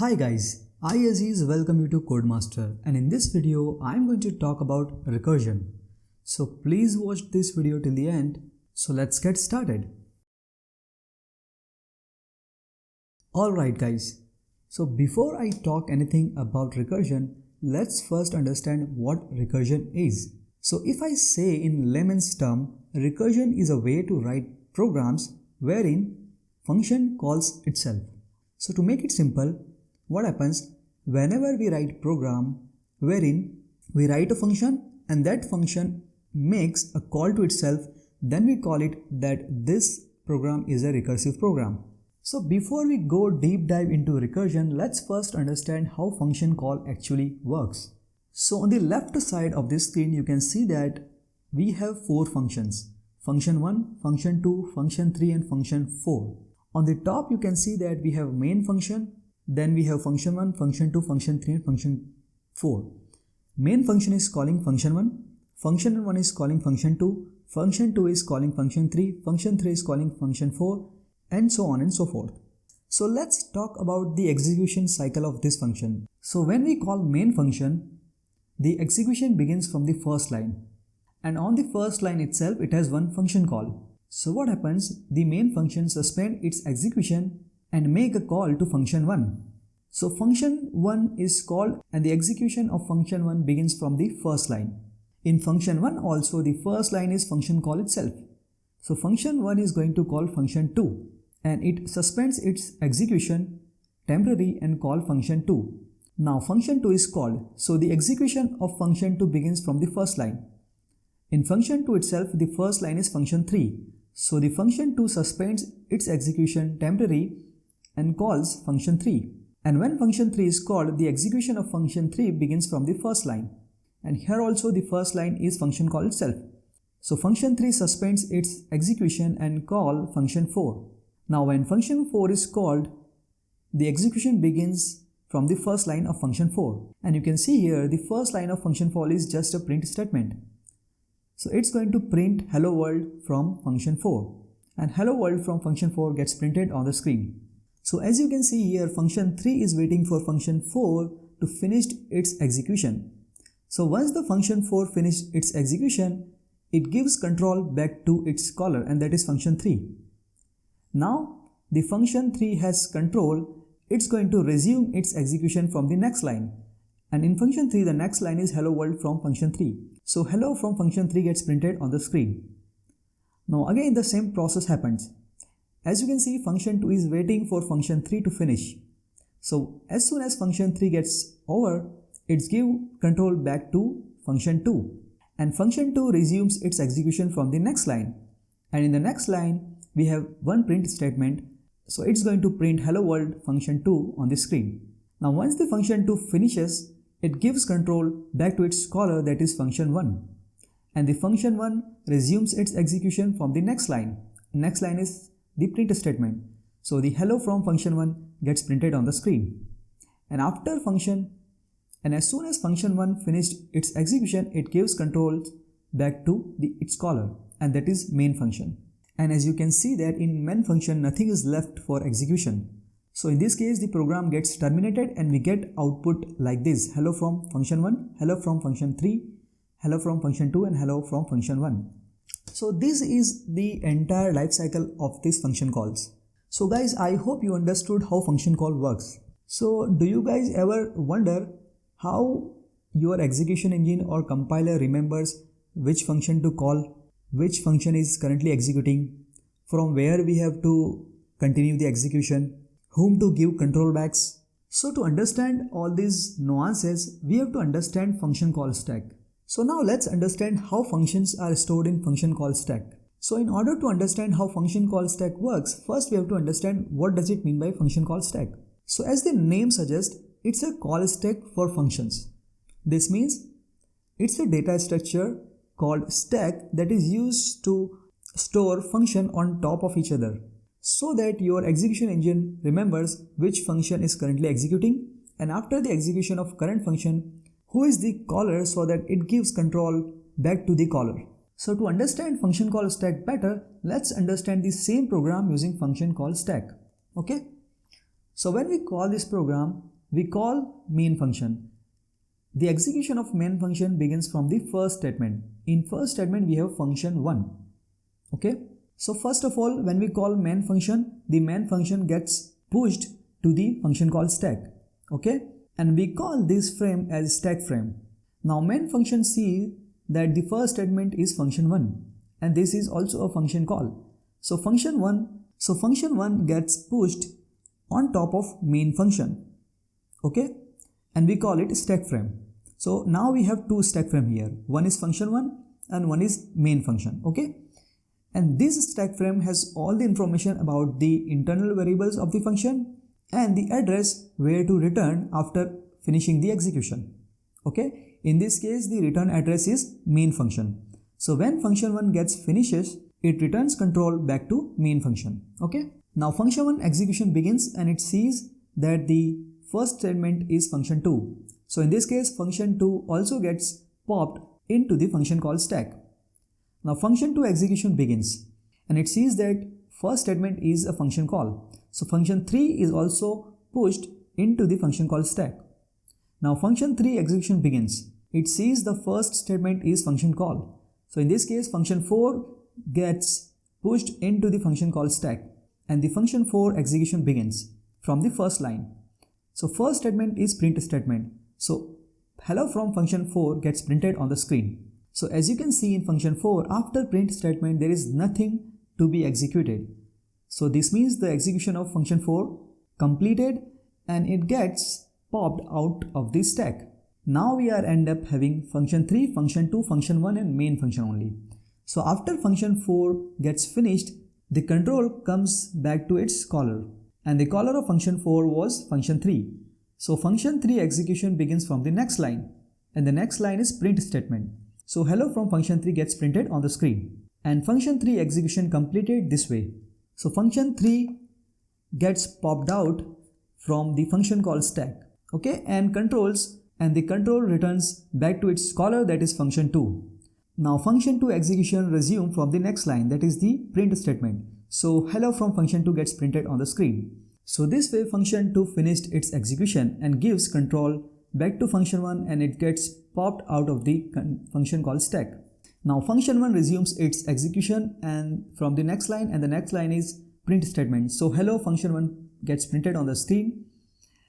Hi guys, I Aziz welcome you to CoedMaster, and in this video I am going to talk about recursion. So please watch this video till the end. So let's get started. Alright guys, so before I talk anything about recursion, let's first understand what recursion is. So if I say in layman's term, recursion is a way to write programs wherein function calls itself. So to make it simple, what happens whenever we write program wherein we write a function and that function makes a call to itself, then we call it that this program is a recursive program. So before we go deep dive into recursion, let's first understand how function call actually works. So on the left side of this screen, you can see that we have four functions: function 1, function 2, function 3 and function 4. On the top you can see that we have main function, then we have function 1, function 2, function 3 and function 4. Main function is calling function 1, function 1 is calling function 2, function 2 is calling function 3, function 3 is calling function 4, and so on and so forth. So let's talk about the execution cycle of this function. So when we call main function, the execution begins from the first line, and on the first line itself it has one function call. So what happens, the main function suspends its execution and make a call to function 1. So function 1 is called and the execution of function 1 begins from the first line. In function 1 also the first line is function call itself. So function 1 is going to call function 2 and it suspends its execution temporarily and call function 2. Now function 2 is called, so the execution of function 2 begins from the first line. In function 2 itself, the first line is function 3. So the function 2 suspends its execution temporarily and calls function 3. And when function 3 is called, the execution of function 3 begins from the first line. And here also the first line is function call itself. So function 3 suspends its execution and call function 4. Now when function 4 is called, the execution begins from the first line of function 4. And you can see here the first line of function 4 is just a print statement. So it's going to print hello world from function 4. And hello world from function 4 gets printed on the screen. So as you can see here, function 3 is waiting for function 4 to finish its execution. So once the function 4 finishes its execution, it gives control back to its caller, and that is function 3. Now the function 3 has control, it's going to resume its execution from the next line. And in function 3, the next line is hello world from function 3. So hello from function 3 gets printed on the screen. Now again the same process happens. As you can see, function 2 is waiting for function 3 to finish. So as soon as function 3 gets over, it's give control back to function 2. And function 2 resumes its execution from the next line. And in the next line, we have one print statement. So it's going to print hello world function 2 on the screen. Now once the function 2 finishes, it gives control back to its caller, that is function 1. And the function 1 resumes its execution from the next line. Next line is the print statement. So the hello from function 1 gets printed on the screen. And as soon as function 1 finished its execution, it gives control back to its caller, and that is main function. And as you can see that in main function, nothing is left for execution. So in this case, the program gets terminated and we get output like this: hello from function 1, hello from function 3, hello from function 2 and hello from function 1. So this is the entire life cycle of these function calls. So guys, I hope you understood how function call works. So do you guys ever wonder how your execution engine or compiler remembers which function to call, which function is currently executing, from where we have to continue the execution, whom to give control backs? So to understand all these nuances, we have to understand function call stack. So now let's understand how functions are stored in function call stack. So in order to understand how function call stack works, first we have to understand what does it mean by function call stack. So as the name suggests, it's a call stack for functions. This means it's a data structure called stack that is used to store function on top of each other, so that your execution engine remembers which function is currently executing, and after the execution of current function, who is the caller, so that it gives control back to the caller. So to understand function call stack better, let's understand the same program using function call stack. Okay. So when we call this program, we call main function. The execution of main function begins from the first statement. In first statement we have function 1. Okay. So first of all, when we call main function, the main function gets pushed to the function called stack. Okay. And we call this frame as stack frame. Now main function sees that the first statement is function 1 and this is also a function call. So function 1 gets pushed on top of main function. Okay. And we call it stack frame. So now we have two stack frame here. One is function 1 and one is main function. Okay. And this stack frame has all the information about the internal variables of the function and the address where to return after finishing the execution. Okay. In this case, the return address is main function. So when function 1 gets finishes, it returns control back to main function. Okay. Now function 1 execution begins and it sees that the first statement is function 2. So in this case, function 2 also gets popped into the function called stack. Now function 2 execution begins and it sees that first statement is a function call. So function 3 is also pushed into the function called stack. Now function 3 execution begins. It sees the first statement is function call. So in this case, function 4 gets pushed into the function called stack and the function 4 execution begins from the first line. So first statement is print statement. So hello from function 4 gets printed on the screen. So as you can see in function 4, after print statement there is nothing to be executed. So this means the execution of function 4 completed and it gets popped out of the stack. Now we are end up having function 3, function 2, function 1 and main function only. So after function 4 gets finished, the control comes back to its caller and the caller of function 4 was function 3. So function 3 execution begins from the next line and the next line is print statement. So hello from function 3 gets printed on the screen and function 3 execution completed this way. So function 3 gets popped out from the function called stack. Okay, and the control returns back to its caller, that is function 2. Now function 2 execution resume from the next line, that is the print statement. So hello from function 2 gets printed on the screen. So this way function 2 finished its execution and gives control back to function 1 and it gets popped out of the function called stack. Now function 1 resumes its execution and from the next line, and the next line is print statement. So hello function 1 gets printed on the screen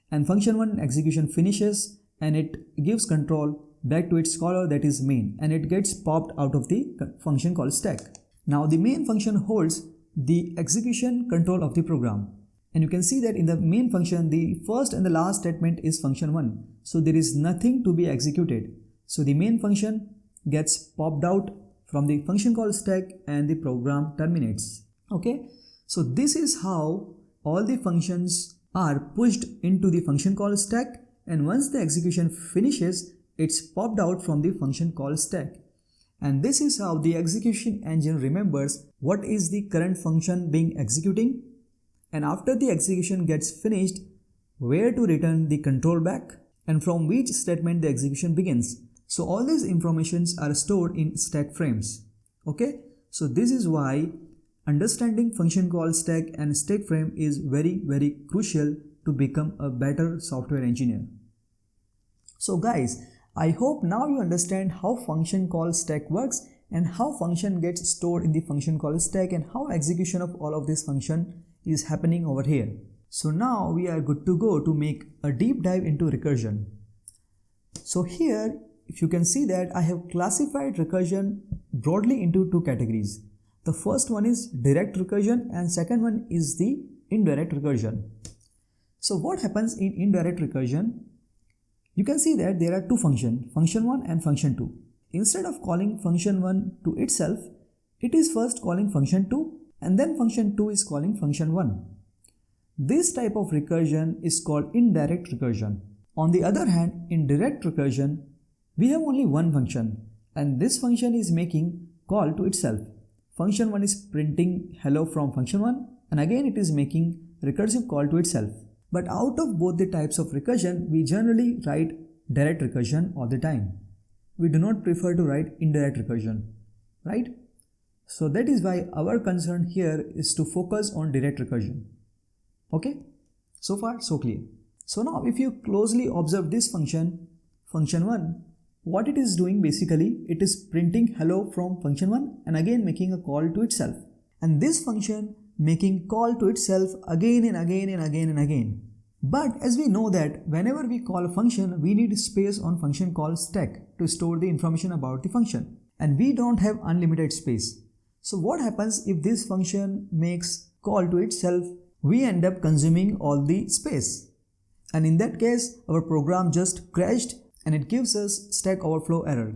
and function 1 execution finishes and it gives control back to its caller, that is main, and it gets popped out of the function called stack. Now the main function holds the execution control of the program. And you can see that in the main function, the first and the last statement is function 1. So there is nothing to be executed. So the main function gets popped out from the function called stack and the program terminates. Okay. So this is how all the functions are pushed into the function called stack, and once the execution finishes, it's popped out from the function called stack. And this is how the execution engine remembers what is the current function being executing, and after the execution gets finished, where to return the control back and from which statement the execution begins. So all these informations are stored in stack frames. Okay, so this is why understanding function call stack and stack frame is very crucial to become a better software engineer. So guys, I hope now you understand how function call stack works and how function gets stored in the function call stack and how execution of all of this function is happening over here. So now we are good to go to make a deep dive into recursion. So here, if you can see that I have classified recursion broadly into two categories. The first one is direct recursion and second one is the indirect recursion. So what happens in indirect recursion? You can see that there are two functions, function 1 and function 2. Instead of calling function 1 to itself, it is first calling function 2 and then function 2 is calling function 1. This type of recursion is called indirect recursion. On the other hand, in direct recursion, we have only one function and this function is making call to itself. Function 1 is printing hello from function 1 and again it is making recursive call to itself. But out of both the types of recursion, we generally write direct recursion all the time. We do not prefer to write indirect recursion, right? So that is why our concern here is to focus on direct recursion. Okay? So far, so clear. So now if you closely observe this function, function 1, what it is doing basically, it is printing hello from function 1 and again making a call to itself. And this function making call to itself again and again and again and again. But as we know that whenever we call a function, we need space on function call stack to store the information about the function. And we don't have unlimited space. So what happens if this function makes call to itself? We end up consuming all the space. And in that case, our program just crashed and it gives us stack overflow error.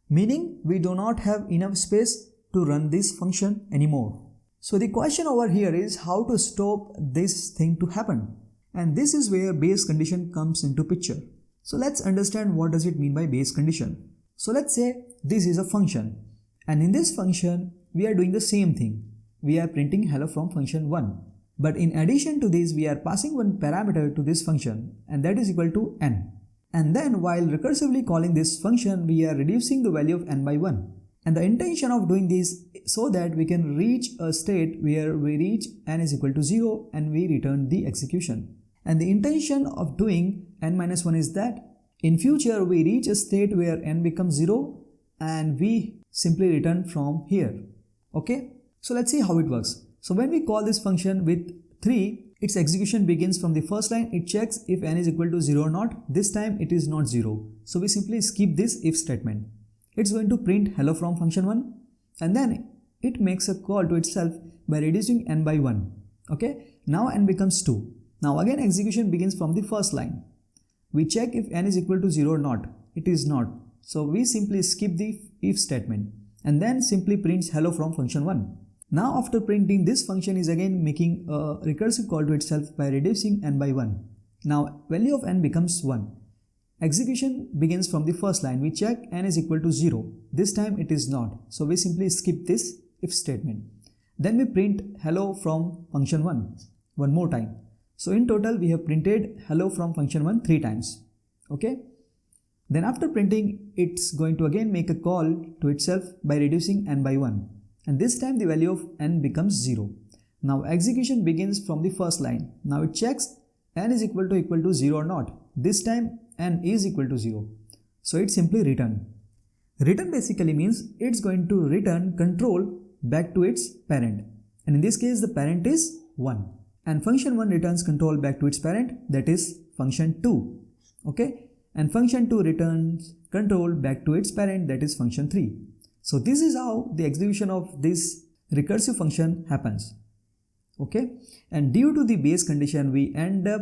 Meaning we do not have enough space to run this function anymore. So the question over here is how to stop this thing to happen. And this is where base condition comes into picture. So let's understand what does it mean by base condition. So let's say this is a function. And in this function, we are doing the same thing. We are printing hello from function 1. But in addition to this, we are passing one parameter to this function and that is equal to n. And then while recursively calling this function, we are reducing the value of n by 1. And the intention of doing this so that we can reach a state where we reach n is equal to 0 and we return the execution. And the intention of doing n-1 is that in future we reach a state where n becomes 0 and we simply return from here. Okay? So let's see how it works. So when we call this function with 3, its execution begins from the first line. It checks if n is equal to 0 or not. This time it is not 0. So we simply skip this if statement. It's going to print hello from function 1 and then it makes a call to itself by reducing n by 1. Okay? Now n becomes 2. Now again execution begins from the first line. We check if n is equal to 0 or not. It is not. So we simply skip the if statement and then simply prints hello from function 1. Now after printing, this function is again making a recursive call to itself by reducing n by 1. Now value of n becomes 1. Execution begins from the first line. We check n is equal to 0. This time it is not. So we simply skip this if statement. Then we print hello from function 1 more time. So in total we have printed hello from function 1 3 times. Okay. Then after printing, it's going to again make a call to itself by reducing n by 1. And this time the value of n becomes 0. Now execution begins from the first line. Now it checks n is equal to 0 or not. This time n is equal to 0. So it simply return. Return basically means it's going to return control back to its parent. And in this case the parent is 1. And function 1 returns control back to its parent, that is function 2. Okay? And function 2 returns control back to its parent, that is function 3. So this is how the execution of this recursive function happens. Okay? And due to the base condition, we end up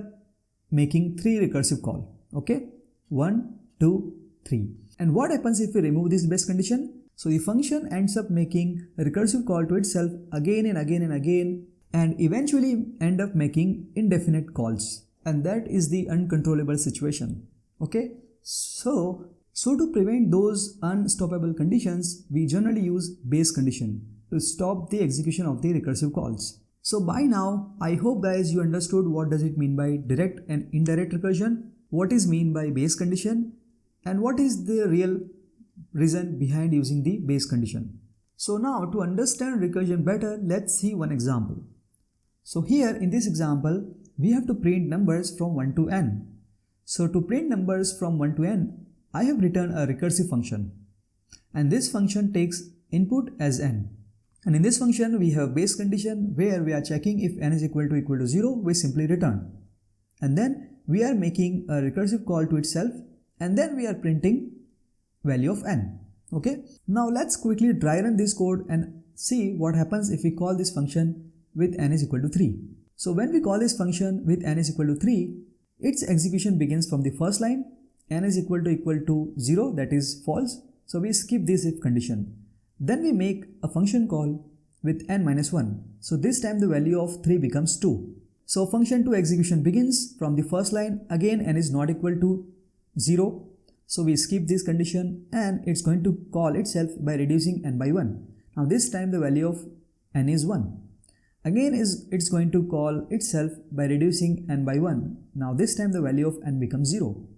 making 3 recursive calls. Okay? 1, 2, 3. And what happens if we remove this base condition? So the function ends up making a recursive call to itself again and again and again, and eventually end up making indefinite calls. And that is the uncontrollable situation. Okay? So to prevent those unstoppable conditions, we generally use base condition to stop the execution of the recursive calls. So by now, I hope guys you understood what does it mean by direct and indirect recursion, what is mean by base condition, and what is the real reason behind using the base condition. So now to understand recursion better, let's see one example. So here in this example, we have to print numbers from 1 to n. So to print numbers from 1 to n, I have written a recursive function, and this function takes input as n. And in this function we have base condition where we are checking if n is equal to 0, we simply return. And then we are making a recursive call to itself and then we are printing value of n. Okay. Now let's quickly dry run this code and see what happens if we call this function with n is equal to 3. So when we call this function with n is equal to 3, its execution begins from the first line. N is equal to 0, that is false. So we skip this if condition. Then we make a function call with n-1. So this time the value of 3 becomes 2. So function 2 execution begins from the first line. Again n is not equal to 0. So we skip this condition and it's going to call itself by reducing n by 1. Now this time the value of n is 1. Again it's going to call itself by reducing n by 1. Now this time the value of n becomes 0.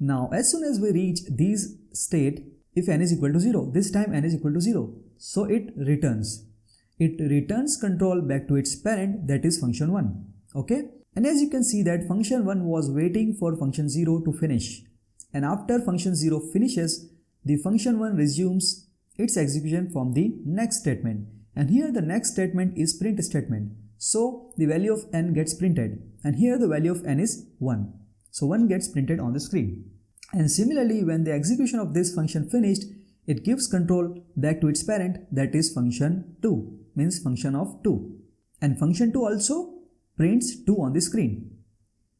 Now as soon as we reach this state, if n is equal to 0, this time n is equal to 0. So it returns. It returns control back to its parent, that is function 1. Okay. And as you can see that function 1 was waiting for function 0 to finish. And after function 0 finishes, the function 1 resumes its execution from the next statement. And here the next statement is print statement. So the value of n gets printed. And here the value of n is 1. So 1 gets printed on the screen. And similarly, when the execution of this function finished, it gives control back to its parent, that is function 2, means function of 2. And function 2 also prints 2 on the screen.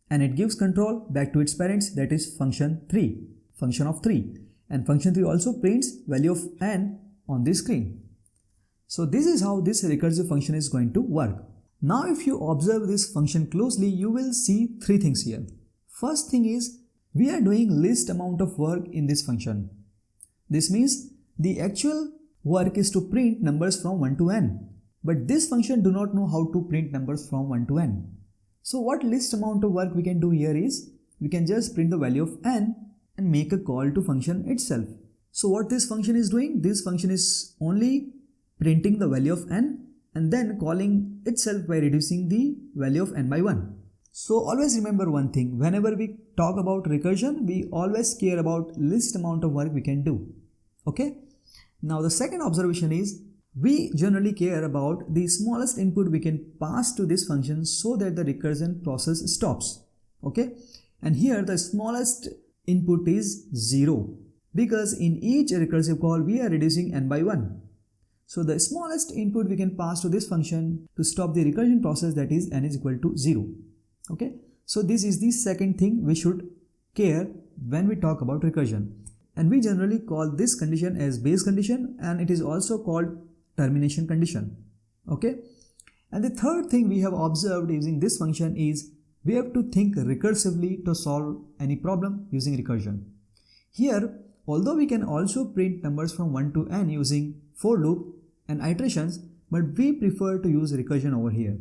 And it gives control back to its parents, that is function 3, function of 3. And function 3 also prints value of n on the screen. So this is how this recursive function is going to work. Now if you observe this function closely, you will see 3 things here. First thing is, we are doing least amount of work in this function. This means the actual work is to print numbers from 1 to n. But this function do not know how to print numbers from 1 to n. So what least amount of work we can do here is, we can just print the value of n and make a call to function itself. So what this function is doing, this function is only printing the value of n and then calling itself by reducing the value of n by 1. So always remember one thing, whenever we talk about recursion, we always care about least amount of work we can do. Okay? Now the second observation is, we generally care about the smallest input we can pass to this function so that the recursion process stops. Okay? And here the smallest input is 0, because in each recursive call we are reducing n by 1. So the smallest input we can pass to this function to stop the recursion process, that is n is equal to 0. Okay, so this is the second thing we should care when we talk about recursion. And we generally call this condition as base condition, and it is also called termination condition. Okay, and the third thing we have observed using this function is, we have to think recursively to solve any problem using recursion. Here, although we can also print numbers from 1 to n using for loop and iterations, but we prefer to use recursion over here.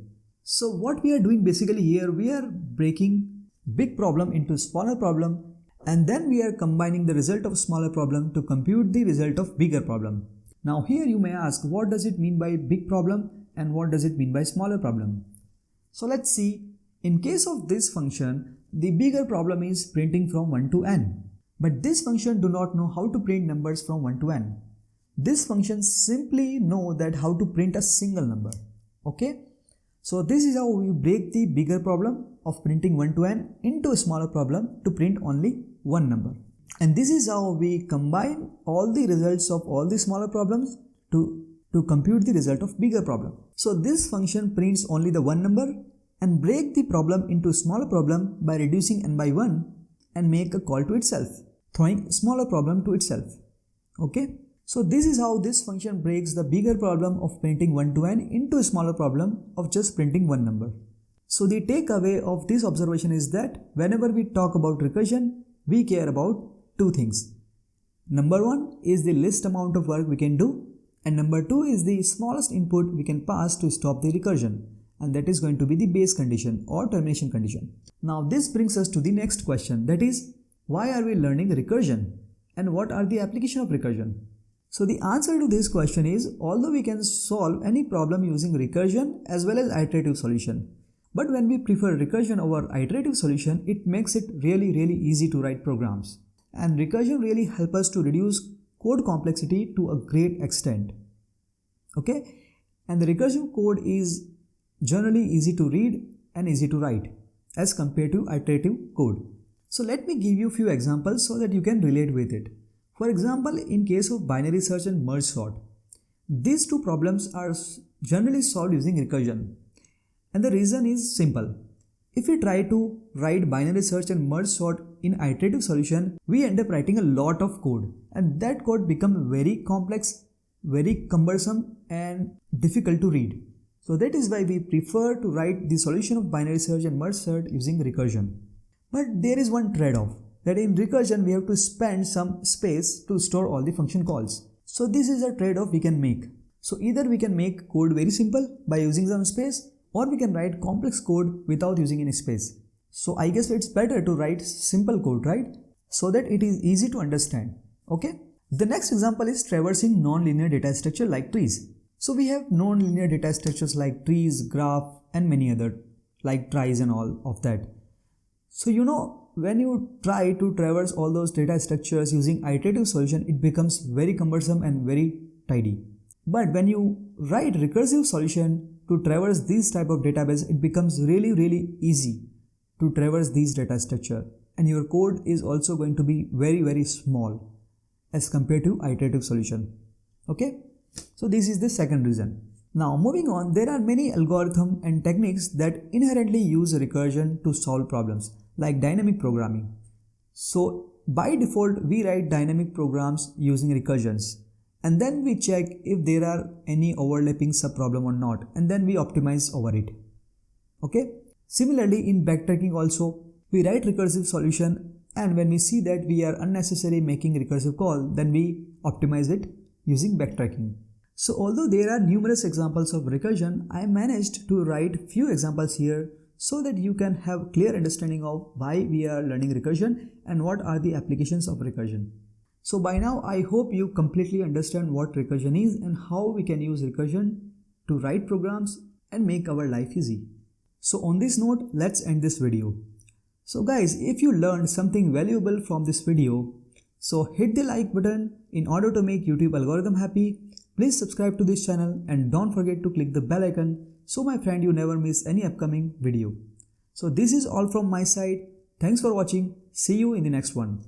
So what we are doing basically here, we are breaking big problem into smaller problem, and then we are combining the result of smaller problem to compute the result of bigger problem. Now here you may ask, what does it mean by big problem and what does it mean by smaller problem? So let's see, in case of this function, the bigger problem is printing from 1 to n. But this function do not know how to print numbers from 1 to n. This function simply know that how to print a single number. Okay? So this is how we break the bigger problem of printing 1 to n into a smaller problem to print only one number. And this is how we combine all the results of all the smaller problems to compute the result of bigger problem. So this function prints only the one number and break the problem into smaller problem by reducing n by 1 and make a call to itself, throwing smaller problem to itself. Okay? So this is how this function breaks the bigger problem of printing 1 to n into a smaller problem of just printing one number. So the takeaway of this observation is that whenever we talk about recursion, we care about two things. Number one is the least amount of work we can do, and number two is the smallest input we can pass to stop the recursion, and that is going to be the base condition or termination condition. Now this brings us to the next question, that is, why are we learning recursion and what are the application of recursion? So the answer to this question is, although we can solve any problem using recursion as well as iterative solution, but when we prefer recursion over iterative solution, it makes it really easy to write programs. And recursion really helps us to reduce code complexity to a great extent. Okay? And the recursive code is generally easy to read and easy to write as compared to iterative code. So let me give you a few examples so that you can relate with it. For example, in case of binary search and merge sort, these two problems are generally solved using recursion. And the reason is simple. If we try to write binary search and merge sort in iterative solution, we end up writing a lot of code, and that code becomes very complex, very cumbersome and difficult to read. So that is why we prefer to write the solution of binary search and merge sort using recursion. But there is one trade-off, that in recursion we have to spend some space to store all the function calls. So this is a trade-off we can make. So either we can make code very simple by using some space, or we can write complex code without using any space. So I guess it's better to write simple code, right? So that it is easy to understand. Okay? The next example is traversing non-linear data structure like trees. So we have non-linear data structures like trees, graph and many other. like tries and all of that. So when you try to traverse all those data structures using iterative solution, it becomes very cumbersome and very tidy. But when you write recursive solution to traverse these type of database, it becomes really easy to traverse these data structure, and your code is also going to be very small as compared to iterative solution. Okay, so this is the second reason. Now moving on, there are many algorithms and techniques that inherently use recursion to solve problems, like dynamic programming. So by default, we write dynamic programs using recursions, and then we check if there are any overlapping subproblem or not, and then we optimize over it. Okay. Similarly, in backtracking also, we write recursive solution, and when we see that we are unnecessarily making recursive call, then we optimize it using backtracking. So although there are numerous examples of recursion, I managed to write few examples here so that you can have clear understanding of why we are learning recursion and what are the applications of recursion. So by now, I hope you completely understand what recursion is and how we can use recursion to write programs and make our life easy. So on this note, let's end this video. So guys, if you learned something valuable from this video, so hit the like button in order to make YouTube algorithm happy. Please subscribe to this channel and don't forget to click the bell icon so my friend you never miss any upcoming video. So this is all from my side. Thanks for watching. See you in the next one.